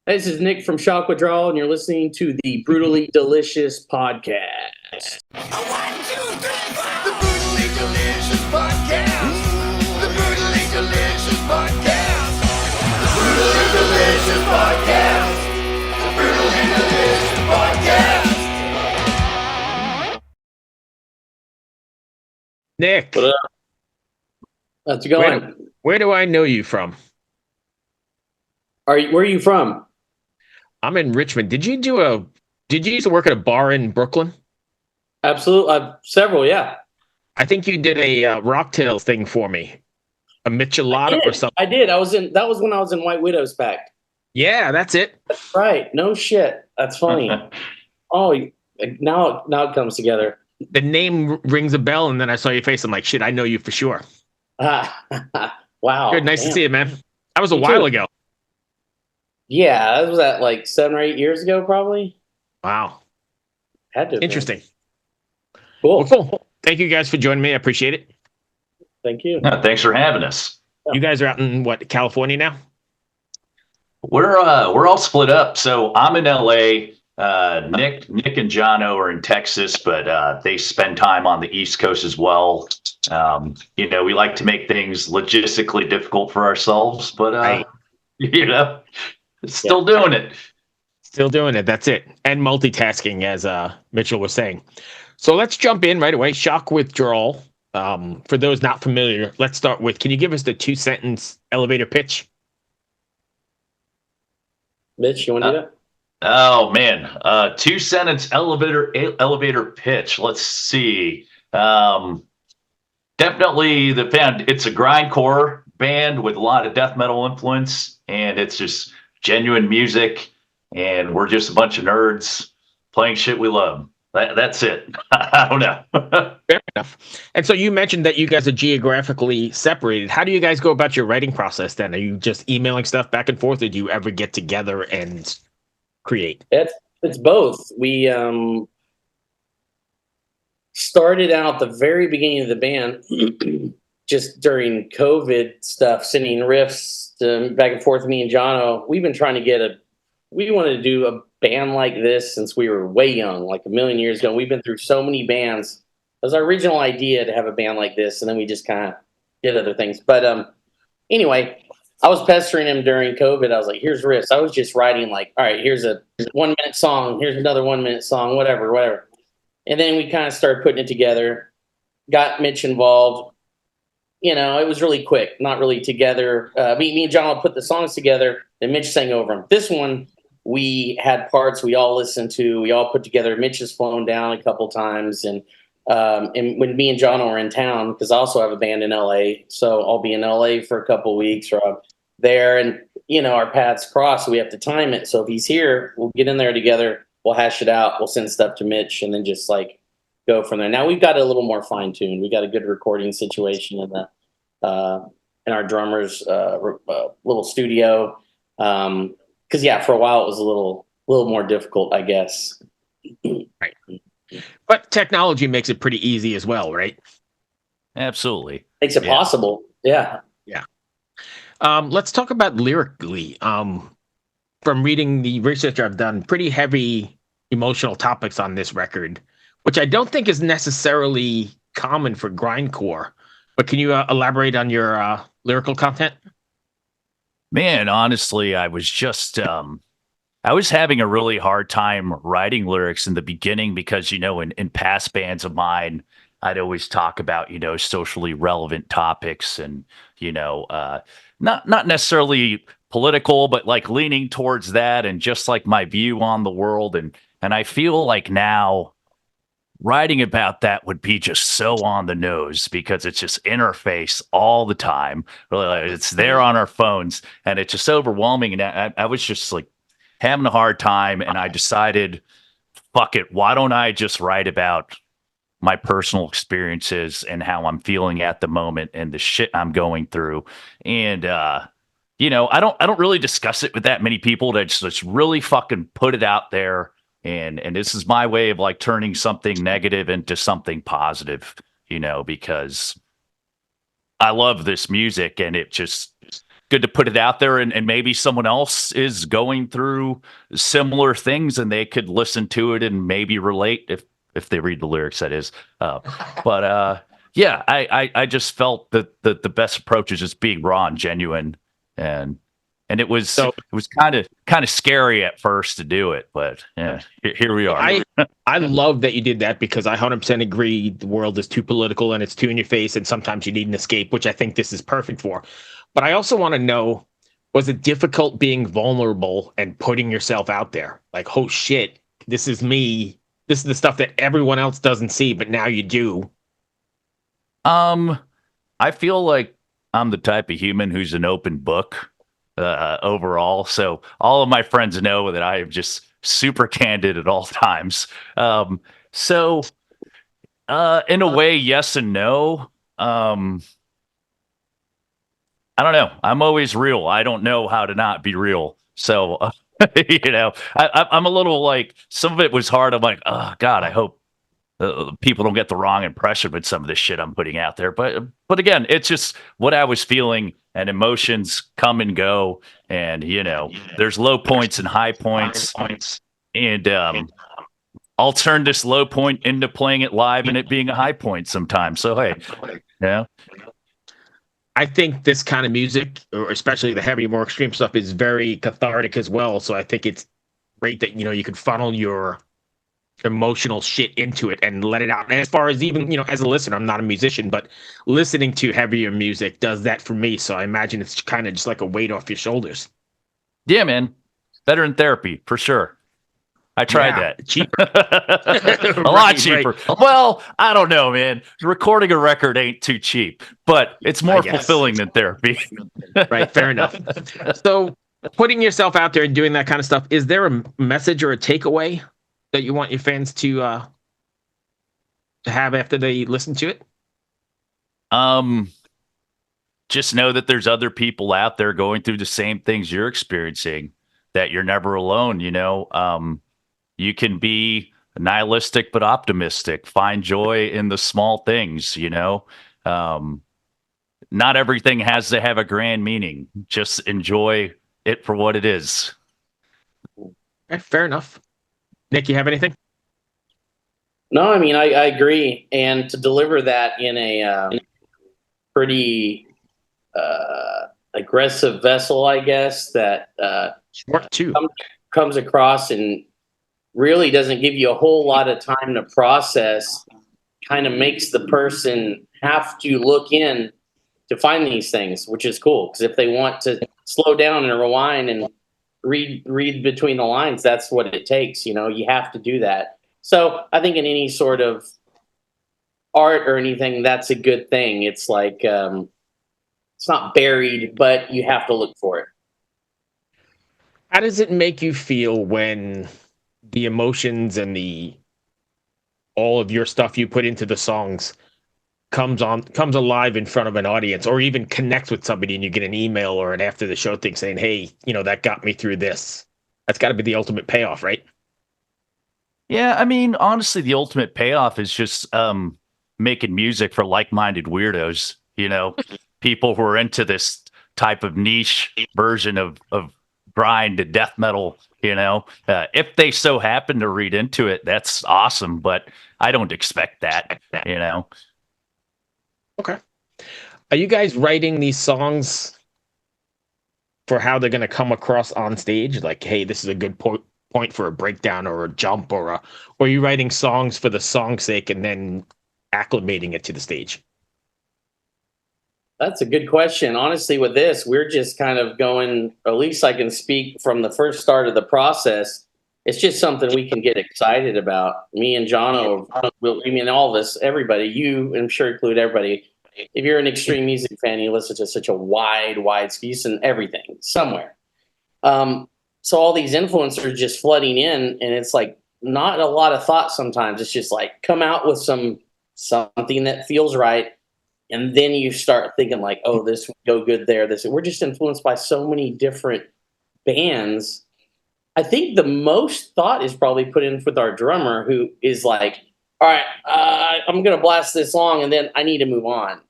This is Nick from Shock Withdrawal, and you're listening to the Brutally Delicious podcast. One, two, three, four. The Brutally Delicious podcast. The Brutally Delicious podcast. The Brutally Delicious podcast. The Brutally Delicious podcast. Nick, What up? How's it going? where do I know you from? Where are you from? I'm in Richmond. Did you used to work at a bar in Brooklyn? Absolutely. Several, yeah. I think you did a Rocktails thing for me. A Michelada or something. I did. That was when I was in White Widow's pack. Yeah, that's it. Right. No shit. That's funny. Oh, now it comes together. The name rings a bell, and then I saw your face. I'm like, shit, I know you for sure. Wow. Good, nice to Damn. see you, man. That was a You while too. ago. Yeah, that was at like 7 or 8 years ago, probably. Wow. Had to. Interesting. Cool. Well, cool. Thank you guys for joining me. I appreciate it. Thank you. Yeah, thanks for having us. You guys are out in California now? We're all split up. So I'm in LA. Nick and Jono are in Texas, but they spend time on the East Coast as well. We like to make things logistically difficult for ourselves, but Right. still doing it. Still doing it. That's it. And multitasking, as Mitchell was saying. So let's jump in right away. Shock Withdrawal. For those not familiar, let's start with, can you give us the 2-sentence elevator pitch? Mitch, you want to do that? Oh man, 2-sentence elevator pitch. Let's see. Definitely the band. It's a grindcore band with a lot of death metal influence, and it's just genuine music. And we're just a bunch of nerds playing shit we love. That's it. I don't know. Fair enough. And so you mentioned that you guys are geographically separated. How do you guys go about your writing process then? Are you just emailing stuff back and forth, or do you ever get together and create? It's both. We started out the very beginning of the band, just during COVID stuff, sending riffs back and forth. Me and Jono, we've been trying to we wanted to do a band like this since we were way young, like a million years ago. We've been through so many bands. It was our original idea to have a band like this, and then we just kind of did other things. But anyway, I was pestering him during COVID. I was like, here's riffs. I was just writing like, all right, here's a 1-minute song. Here's another 1-minute song, whatever. And then we kind of started putting it together, got Mitch involved. It was really quick, not really together. Me and John put the songs together, and Mitch sang over them. This one, we had parts we all listened to, we all put together. Mitch has flown down a couple times, and when me and John are in town, because I also have a band in LA, so I'll be in LA for a couple weeks, or I'm there, and our paths cross, so we have to time it. So if he's here, we'll get in there together, we'll hash it out, we'll send stuff to Mitch, and then just like go from there. Now we've got it a little more fine-tuned. We got a good recording situation in our drummer's little studio. Because for a while it was a little more difficult, I guess. Right. But technology makes it pretty easy as well, right? Absolutely. Makes it possible. Yeah. Yeah. Let's talk about lyrically. From reading the research I've done, pretty heavy emotional topics on this record, which I don't think is necessarily common for grindcore. But can you elaborate on your lyrical content? Man, honestly, I was just I was having a really hard time writing lyrics in the beginning because, in past bands of mine, I'd always talk about, socially relevant topics and, not necessarily political, but like leaning towards that and just like my view on the world. And I feel like now writing about that would be just so on the nose because it's just interface all the time. Really, like, it's there on our phones, and it's just overwhelming. And I was just like having a hard time, and I decided, fuck it, why don't I just write about my personal experiences and how I'm feeling at the moment and the shit I'm going through. And I don't really discuss it with that many people. To just really fucking put it out there. And this is my way of like turning something negative into something positive, because I love this music, and it just good to put it out there, and maybe someone else is going through similar things and they could listen to it and maybe relate if they read the lyrics, that is. Yeah, I just felt that the best approach is just being raw and genuine, and it was kind of scary at first to do it, but yeah, here we are. I love that you did that, because I 100% agree the world is too political and it's too in your face, and sometimes you need an escape, which I think this is perfect for. But I also want to know, was it difficult being vulnerable and putting yourself out there? Like, oh shit, this is me. This is the stuff that everyone else doesn't see, but now you do. I feel like I'm the type of human who's an open book overall. So all of my friends know that I am just super candid at all times. So in a way, yes and no. I don't know. I'm always real. I don't know how to not be real. So, I'm a little like, some of it was hard. I'm like, oh God, I hope people don't get the wrong impression with some of this shit I'm putting out there. But again, it's just what I was feeling, and emotions come and go. And, there's low points and high points. And I'll turn this low point into playing it live and it being a high point sometimes. So, hey, yeah. I think this kind of music, or especially the heavy, more extreme stuff, is very cathartic as well. So I think it's great that, you can funnel your emotional shit into it and let it out. And as far as even, as a listener, I'm not a musician, but listening to heavier music does that for me. So I imagine it's kind of just like a weight off your shoulders. Yeah, man. Better in therapy, for sure. I tried that. Cheaper. A lot cheaper. Right. Well, I don't know, man. Recording a record ain't too cheap, but it's more fulfilling than therapy. Right. Fair enough. So putting yourself out there and doing that kind of stuff, is there a message or a takeaway that you want your fans to have after they listen to it? Just know that there's other people out there going through the same things you're experiencing, that you're never alone. You can be nihilistic but optimistic. Find joy in the small things, Not everything has to have a grand meaning. Just enjoy it for what it is. Okay, fair enough. Nick, you have anything? No, I mean, I agree. And to deliver that in a pretty aggressive vessel, I guess, that Short too. Comes across and really doesn't give you a whole lot of time to process, kind of makes the person have to look in to find these things, which is cool. Because if they want to slow down and rewind and read between the lines, that's what it takes. You have to do that. So I think in any sort of art or anything, that's a good thing. It's like, it's not buried, but you have to look for it. How does it make you feel when the emotions and all of your stuff you put into the songs comes alive in front of an audience, or even connects with somebody and you get an email or an after the show thing saying, hey, that got me through this? That's got to be the ultimate payoff, right? Yeah, I mean, honestly, the ultimate payoff is just making music for like-minded weirdos, people who are into this type of niche version of grind to death metal. If they so happen to read into it, that's awesome, but I don't expect that. Okay. Are you guys writing these songs for how they're going to come across on stage? Like, hey, this is a good point for a breakdown or a jump, or are you writing songs for the song's sake and then acclimating it to the stage? That's a good question. Honestly, with this, we're just kind of going, at least I can speak from the first start of the process. It's just something we can get excited about. Me and Jono, all of us, everybody, you, I'm sure include everybody. If you're an extreme music fan, you listen to such a wide space and everything somewhere. So all these influencers just flooding in, and it's like not a lot of thought sometimes. It's just like, come out with something that feels right. And then you start thinking like, oh, this would go good there. We're just influenced by so many different bands. I think the most thought is probably put in with our drummer, who is like, all right, I'm going to blast this song and then I need to move on.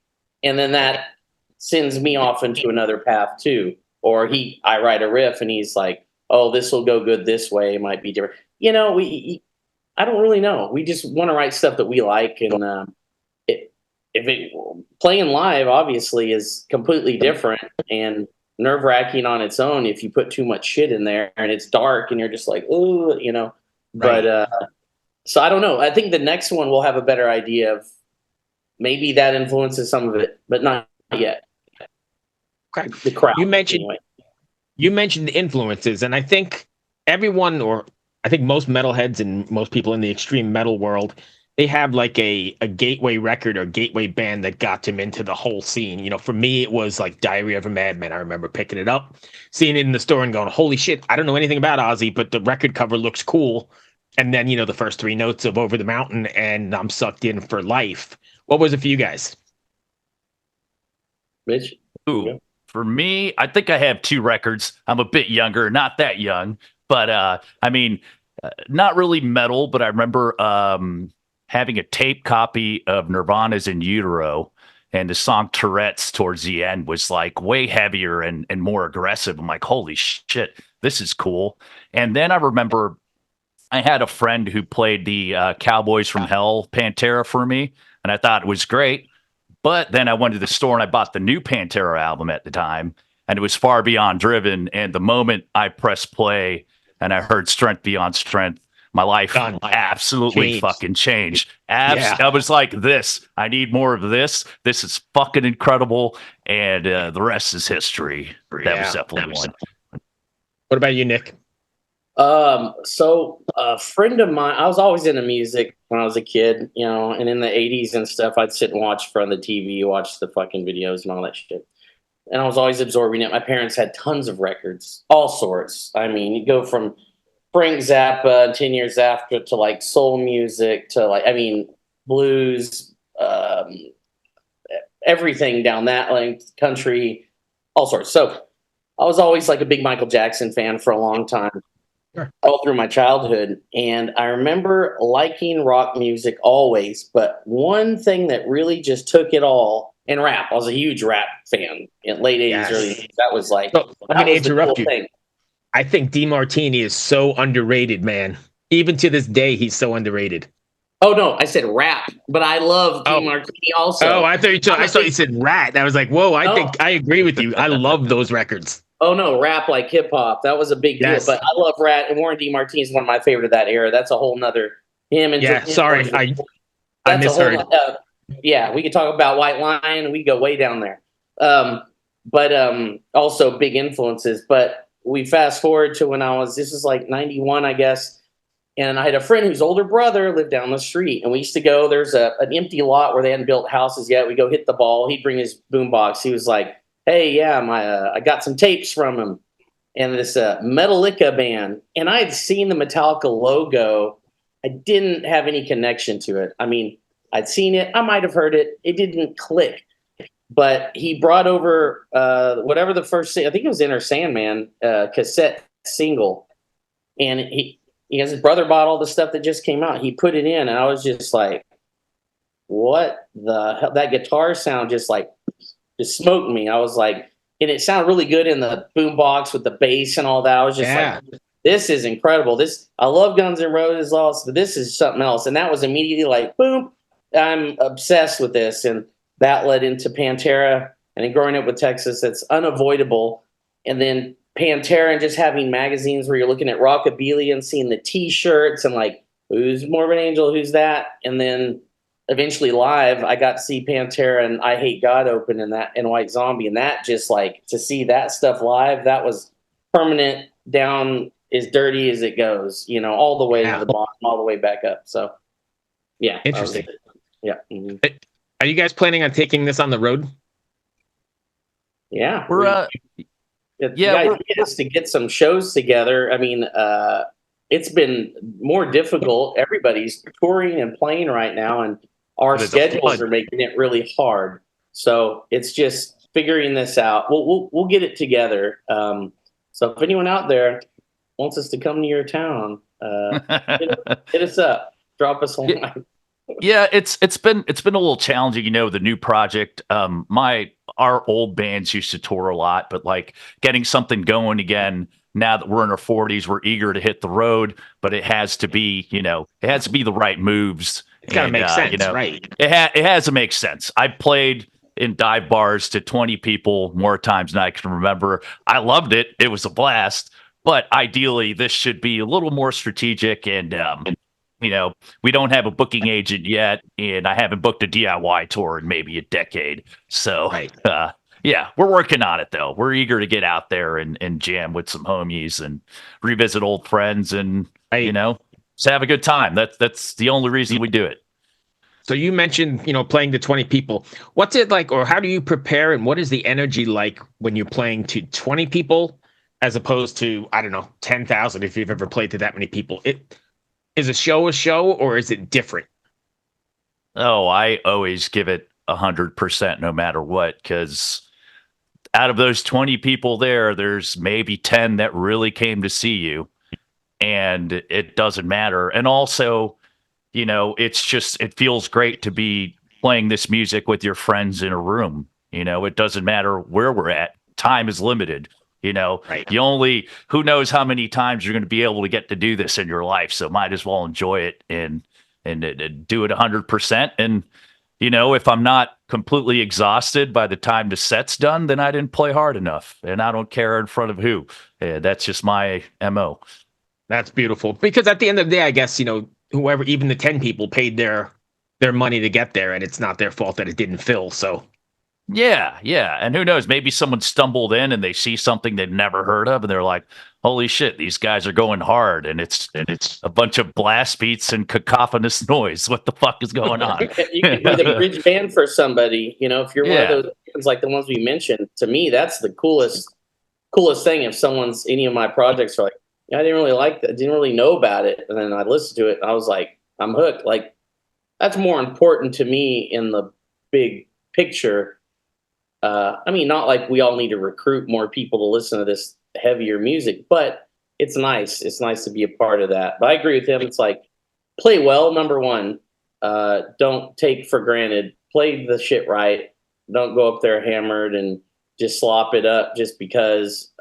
And then that sends me off into another path too. or I write a riff and he's like, oh, this will go good this way. It might be different. You know, I don't really know. We just want to write stuff that we like, and playing live obviously is completely different and nerve-wracking on its own if you put too much shit in there and it's dark and you're just like, oh, you know. Right. But so I don't know. I think the next one we'll have a better idea of maybe that influences some of it, but not yet. Okay. The crowd. You mentioned anyway. you mentioned influences, and I think everyone, or I think most metalheads and most people in the extreme metal world, they have like a gateway record or gateway band that got them into the whole scene. You know, for me, it was like Diary of a Madman. I remember picking it up, seeing it in the store and going, holy shit, I don't know anything about Ozzy, but the record cover looks cool. And then, you know, the first 3 notes of Over the Mountain, and I'm sucked in for life. What was it for you guys? Mitch? Ooh, Yeah. for me, I think I have 2 records. I'm a bit younger, not that young, but I mean, not really metal, but I remember having a tape copy of Nirvana's In Utero, and the song Tourette's towards the end was like way heavier and more aggressive. I'm like, holy shit, this is cool. And then I remember I had a friend who played the Cowboys from Hell Pantera for me, and I thought it was great. But then I went to the store and I bought the new Pantera album at the time, and it was Far Beyond Driven. And the moment I pressed play and I heard Strength Beyond Strength, my life Done. absolutely Changed. fucking changed. Yeah. I was like, I need more of this. This is fucking incredible. And the rest is history. That was definitely one. What about you, Nick? So a friend of mine, I was always into music when I was a kid, you know, and in the 80s and stuff, I'd sit and watch from the TV, watch the fucking videos and all that shit. And I was always absorbing it. My parents had tons of records, all sorts. I mean, you go from Frank Zappa 10 years after to like soul music to like, I mean, blues, everything down that length, country, all sorts. So I was always like a big Michael Jackson fan for a long time. Sure. All through my childhood. And I remember liking rock music always, but one thing that really just took it all, and rap. I was a huge rap fan in late 80s, Yes. early 80s. That was like, So, I'm that going to was the interrupt cool you. thing. I think DeMartini is so underrated, man. Even to this day, he's so underrated. Oh, no, I said rap, but I love DeMartini also. Oh, I thought you said rat. I was like, whoa, I No. think I agree with you. I love those records. Oh, no, rap like hip hop. That was a big Yes. deal. But I love rap, and Warren DeMartini is one of my favorite of that era. That's a whole nother him and Yeah, sorry, I That's a misheard. whole, yeah, we could talk about White Lion. We go way down there. But also big influences. But we fast forward to when this is like 91, I guess. And I had a friend whose older brother lived down the street. And we used to go, there's an empty lot where they hadn't built houses yet. We go hit the ball. He'd bring his boombox. He was like, hey, yeah, I got some tapes from him. And this Metallica band. And I had seen the Metallica logo. I didn't have any connection to it. I mean, I'd seen it. I might have heard it. It didn't click. But he brought over whatever the first, I think it was Enter Sandman cassette single. And he has his brother bought all the stuff that just came out. He put it in, and I was just like, what the hell? That guitar sound just smoked me. I was like, and it sounded really good in the boombox with the bass and all that. I was just like, this is incredible. I love Guns N' Roses also, but this is something else. And that was immediately like, boom, I'm obsessed with this. And that led into Pantera. And then growing up with Texas, it's unavoidable. And then Pantera and just having magazines where you're looking at rockabilly and seeing the T-shirts and like, who's Morbid Angel, who's that? And then eventually live, I got to see Pantera and I Hate God open and White Zombie. And that just like, to see that stuff live, that was permanent down as dirty as it goes, you know, all the way to the bottom, all the way back up. So, yeah. Interesting. Yeah. Mm-hmm. Are you guys planning on taking this on the road? Yeah. We're We're to get some shows together. I mean, it's been more difficult. Everybody's touring and playing right now, and our schedules are making it really hard. So it's just figuring this out. We'll get it together. So if anyone out there wants us to come to your town, hit us up. Drop us a line. Yeah, it's been a little challenging, the new project. Our old bands used to tour a lot, but like getting something going again now that we're in our 40s, we're eager to hit the road, but it has to be, it has to be the right moves. It's got to And make sense, right? it has to make sense. I played in dive bars to 20 people more times than I can remember. I loved it. It was a blast. But ideally, this should be a little more strategic and we don't have a booking agent yet, and I haven't booked a DIY tour in maybe a decade. So, Right. Yeah, we're working on it though. We're eager to get out there and jam with some homies and revisit old friends and Right. just have a good time. That's the only reason we do it. So you mentioned, playing to 20 people. What's it like, or how do you prepare, and what is the energy like when you're playing to 20 people as opposed to, I don't know, 10,000 if you've ever played to that many people? Is a show, or is it different? Oh, I always give it 100% no matter what, because out of those 20 people there's maybe 10 that really came to see you, and it doesn't matter. And also, it feels great to be playing this music with your friends in a room. It doesn't matter where we're at. Time is limited. Right. Who knows how many times you're going to be able to get to do this in your life. So might as well enjoy it and do it 100%. And, if I'm not completely exhausted by the time the set's done, then I didn't play hard enough, and I don't care in front of who. That's just my MO. That's beautiful, because at the end of the day, I guess, whoever, even the 10 people paid their money to get there, and it's not their fault that it didn't fill. So Yeah. And who knows? Maybe someone stumbled in and they see something they'd never heard of, and they're like, holy shit, these guys are going hard, and it's a bunch of blast beats and cacophonous noise. What the fuck is going on? You could be the bridge band for somebody. If you're one of those bands like the ones we mentioned, to me, that's the coolest thing. If any of my projects are like, I didn't really like that, didn't really know about it, and then I listened to it, and I was like, I'm hooked. Like, that's more important to me in the big picture. Not like we all need to recruit more people to listen to this heavier music, but it's nice. It's nice to be a part of that. But I agree with him. It's like, play well, number one. Don't take for granted. Play the shit right. Don't go up there hammered and just slop it up just because.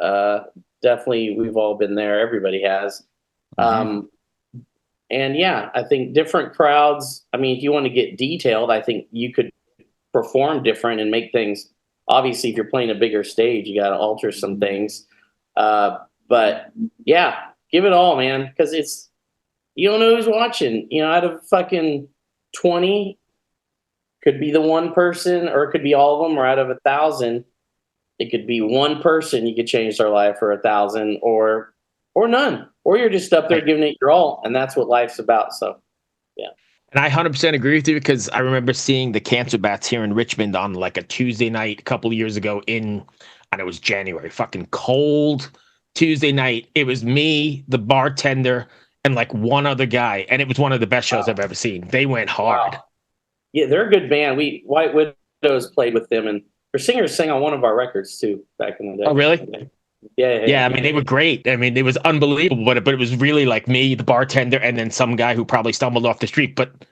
Definitely, we've all been there. Everybody has. And yeah, I think different crowds. If you want to get detailed, I think you could perform different and make things. Obviously, if you're playing a bigger stage, you got to alter some things. But yeah, give it all, man, because you don't know who's watching. Out of fucking 20, could be the one person, or it could be all of them, or out of 1,000, it could be one person you could change their life, or 1,000, or none, or you're just up there giving it your all, and that's what life's about. So, yeah. And I 100% agree with you, because I remember seeing the Cancer Bats here in Richmond on like a Tuesday night a couple of years ago and it was January, fucking cold Tuesday night. It was me, the bartender, and like one other guy, and it was one of the best shows I've ever seen. They went hard. Wow. Yeah, they're a good band. White Widows played with them, and their singers sang on one of our records too back in the day. Oh, really? Yeah. They were great. It was unbelievable, but it was really like me, the bartender, and then some guy who probably stumbled off the street. But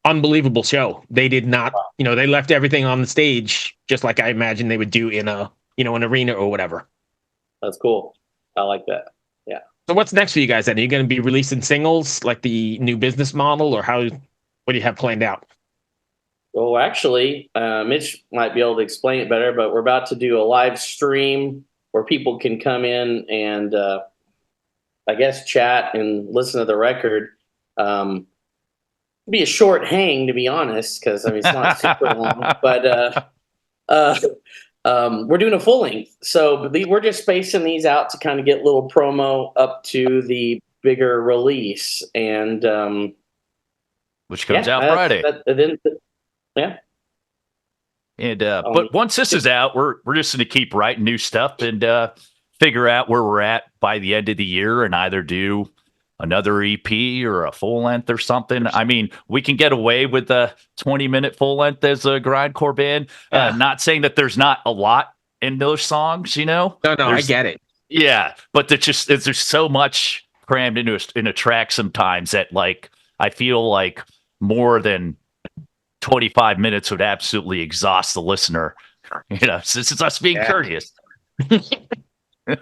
unbelievable show. They did not, they left everything on the stage, just like I imagined they would do in an arena or whatever. That's cool. I like that. Yeah. So what's next for you guys then? Are you going to be releasing singles, like the new business model, or what do you have planned out? Well, actually, Mitch might be able to explain it better, but we're about to do a live stream where people can come in and, I guess, chat and listen to the record. Be a short hang, to be honest, because it's not super long. But we're doing a full length, so we're just spacing these out to kind of get a little promo up to the bigger release, and which comes out Friday. Yeah. And but once this is out, we're just going to keep writing new stuff and figure out where we're at by the end of the year, and either do another EP or a full length or something. We can get away with a 20-minute full length as a grindcore band. Not saying that there's not a lot in those songs, No, I get it. Yeah, but there's so much crammed into a track sometimes that, like, I feel like more than 25 minutes would absolutely exhaust the listener. This is us being courteous. Yeah, Don't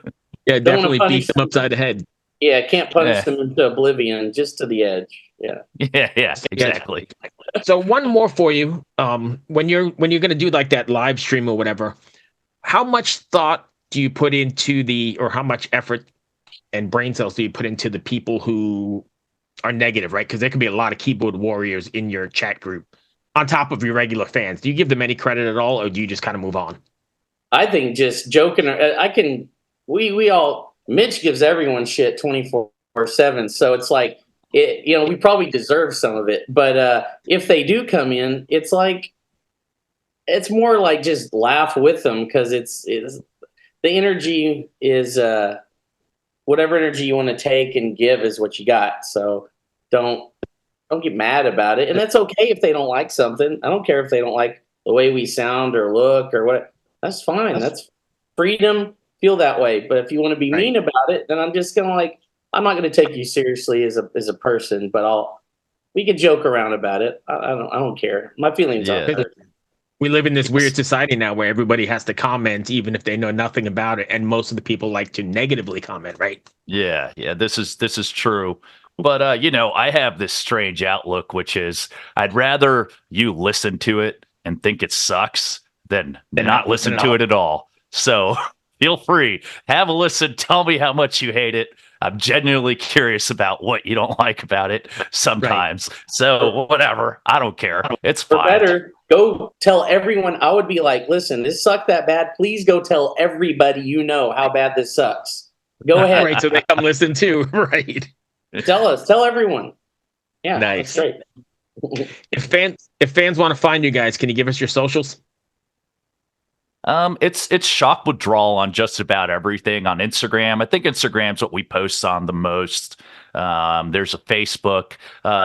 wanna definitely beat punish them upside the head. Yeah, can't punish Yeah. them into oblivion, just to the edge. Yeah. Yeah, exactly. So one more for you. When you're gonna do like that live stream or whatever, how much thought do you put into or how much effort and brain cells do you put into the people who are negative, right? Because there can be a lot of keyboard warriors in your chat group on top of your regular fans. Do you give them any credit at all, or do you just kind of move on? I think just joking. Mitch gives everyone shit 24/7. So it's like, we probably deserve some of it. But if they do come in, it's more like just laugh with them, because the energy is whatever energy you want to take and give is what you got. So don't get mad about it. And that's okay if they don't like something. I don't care if they don't like the way we sound or look or what. That's fine. That's freedom. Feel that way. But if you want to be mean about it, then I'm just gonna I'm not gonna take you seriously as a person. But we can joke around about it. I don't care. My feelings aren't hurt. We live in this weird society now where everybody has to comment even if they know nothing about it, and most of the people like to negatively comment, right? Yeah, this is true. But I have this strange outlook, which is I'd rather you listen to it and think it sucks than not listen to it at all. So feel free, have a listen, tell me how much you hate it. I'm genuinely curious about what you don't like about it sometimes. Right. So whatever, I don't care. It's fine. Or better, go tell everyone. I would be like, listen, this sucked that bad. Please go tell everybody how bad this sucks. Go ahead. Right, so they come listen too. Right. Tell everyone. Yeah, nice. That's great. If fans want to find you guys, can you give us your socials? It's Shock Withdrawal on just about everything on Instagram. I think Instagram's what we post on the most. There's a Facebook,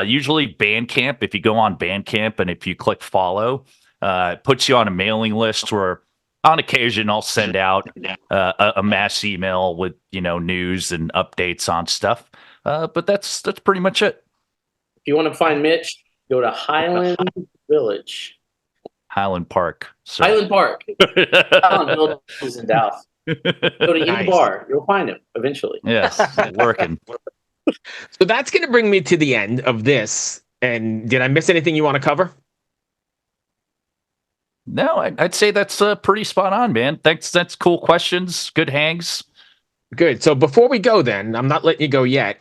usually Bandcamp. If you go on Bandcamp and if you click follow, it puts you on a mailing list where on occasion I'll send out a mass email with news and updates on stuff. But that's pretty much it. If you want to find Mitch, go to Highland Village. Highland Park. Highland Park. Highland Village is in Dallas. Go to any bar. You'll find him eventually. Yes, working. So that's going to bring me to the end of this. And did I miss anything you want to cover? No, I'd say that's pretty spot on, man. Thanks. That's cool questions. Good hangs. Good. So before we go then, I'm not letting you go yet.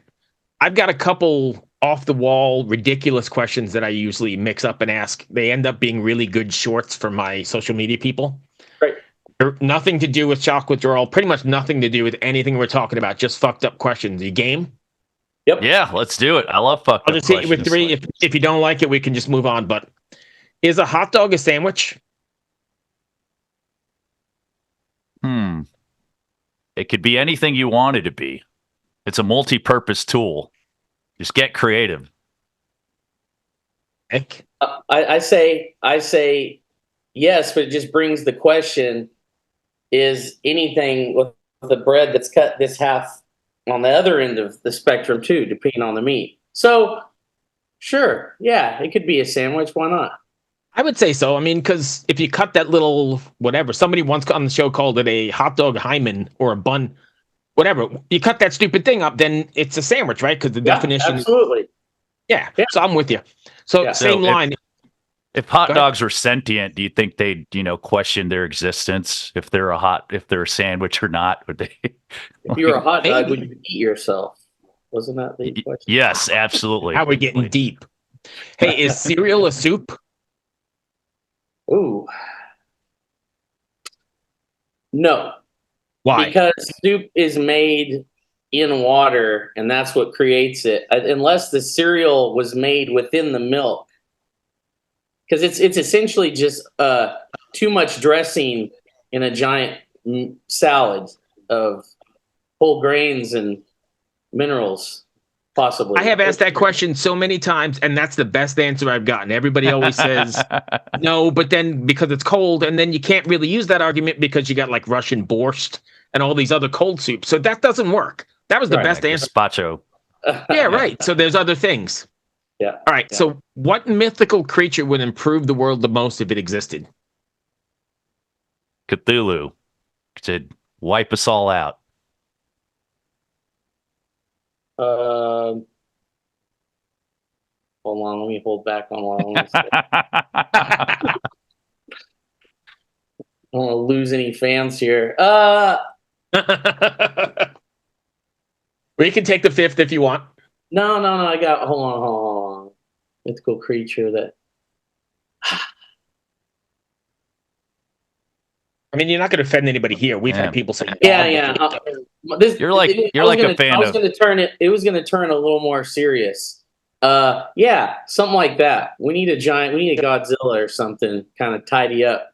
I've got a couple off the wall, ridiculous questions that I usually mix up and ask. They end up being really good shorts for my social media people. Right. They're nothing to do with shock withdrawal, pretty much nothing to do with anything we're talking about, just fucked up questions. You game? Yep. Yeah, let's do it. I love fucked up questions. I'll just hit you with three. If you don't like it, we can just move on. But is a hot dog a sandwich? It could be anything you want it to be. It's a multi-purpose tool. Just get creative. Heck. I say yes, but it just brings the question: is anything with the bread that's cut this half on the other end of the spectrum too, depending on the meat? So, sure, yeah, it could be a sandwich. Why not? I would say so. I mean, because if you cut that little whatever, somebody once on the show called it a hot dog hymen or a bun, whatever. You cut that stupid thing up, then it's a sandwich, right? Because the definition. Absolutely. Yeah. So I'm with you. So same line. If hot dogs were sentient, do you think they'd, question their existence if they're a sandwich or not? Would they? If you were a hot dog, would you eat yourself? Wasn't that the question? Yes, absolutely. How are we getting deep? Hey, is cereal a soup? Ooh. No. Why? Because soup is made in water, and that's what creates it. Unless the cereal was made within the milk. Because it's essentially just too much dressing in a giant salad of whole grains and minerals, possibly. I have asked that question so many times, and that's the best answer I've gotten. Everybody always says no, but then because it's cold, and then you can't really use that argument because you got like Russian borscht and all these other cold soups. So that doesn't work. That was the best answer. Gazpacho. Yeah, right. So there's other things. Yeah. All right. So, what mythical creature would improve the world the most if it existed? Cthulhu to wipe us all out. Hold on, let me hold back on one. I don't want to lose any fans here. We can take the fifth if you want. No. I got. Hold on. Mythical creature that. I mean, you're not going to offend anybody here. We've had people say, Yeah. You're like a fan I was of. going to turn it. It was going to turn a little more serious. Yeah, something like that. We need a Godzilla or something, kind of tidy up.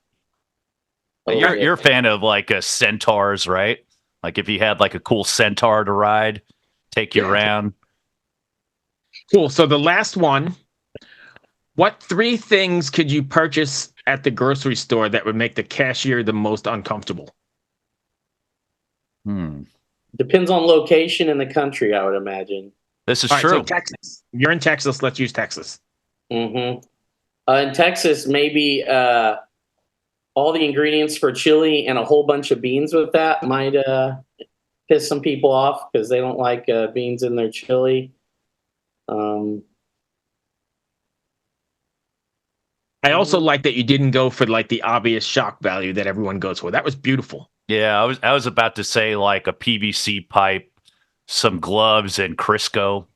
You're a fan of like centaurs, right? Like if you had like a cool centaur to ride, take you around. Cool. So the last one. What 3 things could you purchase at the grocery store that would make the cashier the most uncomfortable? Depends on location in the country, I would imagine. This is All right, true. so Texas. You're in Texas. Let's use Texas. In Texas, maybe all the ingredients for chili and a whole bunch of beans with that might piss some people off because they don't like beans in their chili. I also like that you didn't go for like the obvious shock value that everyone goes for. That was beautiful. Yeah, I was about to say like a PVC pipe, some gloves, and Crisco.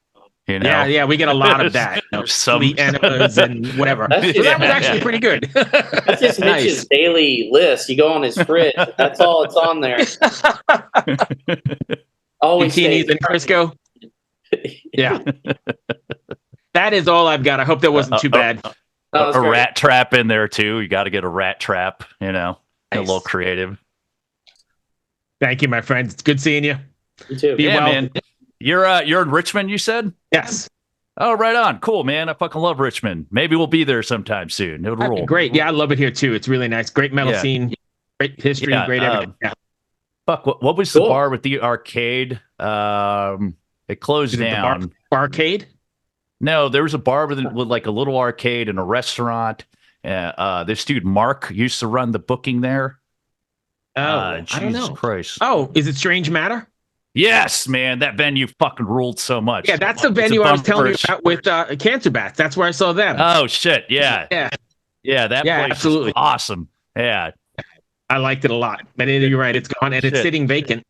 You know? Yeah, we get a lot of that. Some enemas and whatever. That's So that was actually pretty good. That's just Mitch's daily list. You go on his fridge. That's all it's on there. Always Bikinis and Crisco. Yeah. That is all I've got. I hope that wasn't too bad. A rat trap in there too. You got to get a rat trap. You know, Nice. a little creative. Thank you, my friend. It's good seeing you. You too. Be well. Man. You're in Richmond, you said? Yes. Oh, right on. Cool, man. I fucking love Richmond. Maybe we'll be there sometime soon. It would That'd be roll. great. Yeah, I love it here too. It's really nice. Great metal scene. Great history. Great everything. Yeah. Fuck. What was the bar with the arcade? It closed down. The barcade? No, there was a bar with like a little arcade and a restaurant. This dude Mark used to run the booking there. I don't Jesus know. Christ. Oh, is it Strange Matter? Yes, man. That venue fucking ruled so much. Yeah, that's the venue I was telling you about with Cancer Bats. That's where I saw them. Oh shit! Yeah, yeah. That place absolutely is awesome. Yeah, I liked it a lot. But you're right, it's gone and it's sitting vacant.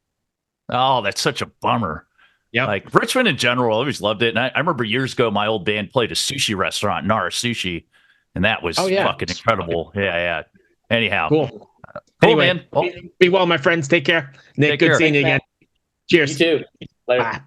Oh, that's such a bummer. Yeah, like Richmond in general, I always loved it. And I remember years ago, my old band played a sushi restaurant, Nara Sushi, and that was fucking incredible. Yeah. Anyhow, cool. Anyway, man. Well, be well, my friends. Take care. Nick, good seeing you again. Cheers. You too. Later. Bye.